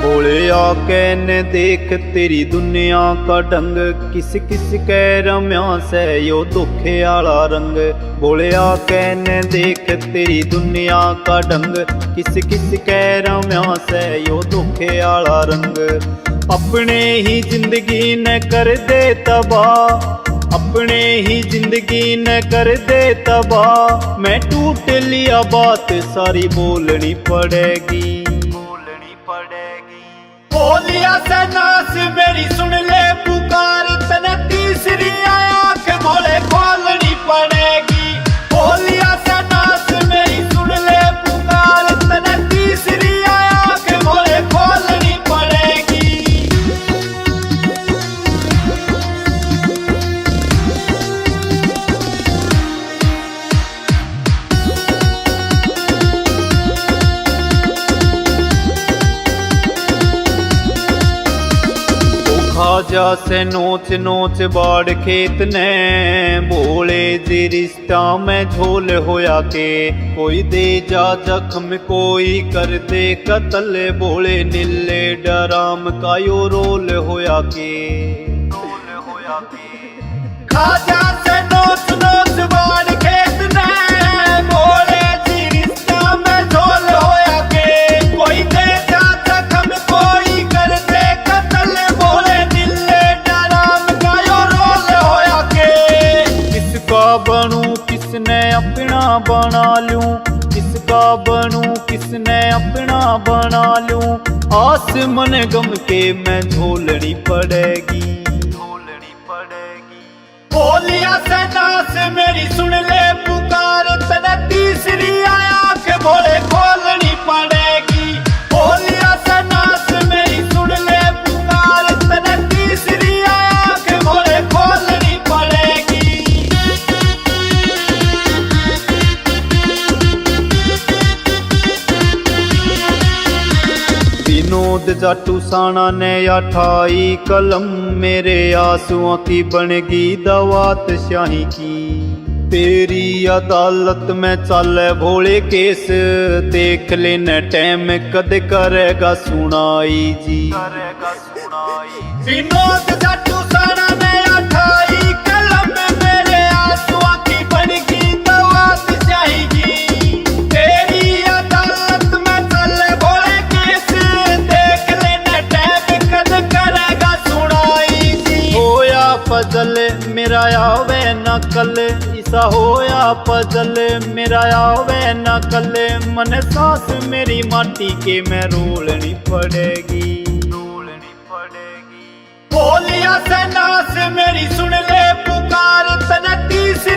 भोले आके न देख तेरी दुनिया का ढंग, किस किस कै रम्या से यो धोखे आला रंग। भोले आके न देख तेरी दुनिया का ढंग, किस किस कै रम्या से यो धोखे आला रंग। अपने ही जिंदगी न कर दे तबाह, अपने ही जिंदगी न कर दे तबाह। मैं टूट लिया बात सारी बोलनी पड़ेगी, बोलनी पड़ेगी। बोलिया से नास मेरी सुन ले पुकार, तने तीसरी आंख भोले खोलनी पड़ेगी। बोलिया से नास मेरी सुन ले पुकार, तने तीसरी आंख भोले खोलनी पड़ेगी। खाजा से नोच नोच बाड़ खेत ने, भोले जी रिश्ता में झोल होया के। कोई दे जा जख्म कोई कर दे कत्ल, भोले नीले डराम का यो रोल होया के, रोल होया के। खाजा से नोच नोच बाड़ खेत ने, भोले जी रिश्ता में झोल होया के। कोई दे जा जख्म कोई कर दे कत्ल, भोले नीले डराम का यो रोल होया के। किसका बनूं किसने अपना बना लूं, किसका बनूं किसने अपना बना लूं। आस मन गम के मैं झोलनी पड़ेगी, झोलनी पड़ेगी। बोलिया से नास मेरी सुन ले पुकार, तने तीसरी आंख भोले खोलनी पड़ेगी। बोलिया से नास मेरी सुन ले पुकार, तने तीसरी आंख भोले खोलनी पड़ेगी। विनोद जाटू साना ने 28 कलम, मेरे आंसुओं की बनेगी दवात शाही की। तेरी अदालत में चले भोले केस, देख लेना टाइम कद करेगा सुनाई जी, करेगा सुनाई। विनोद जाटू साना ने 28 कलम, मेरे आंसुओं की बनेगी दवात चाहिए। तेरी अदालत में चले भोले केस, देख लेना टाइम कद करेगा सुनाई जी। होया पजल मेरा आवे न कल, ऐसा होया पजल मेरा आवे न कल। मन सांस मेरी माटी के मैं रोलनी पड़ेगी, रोलनी पड़ेगी। बोलिया से नास मेरी सुन ले पुकार, तने तीसरी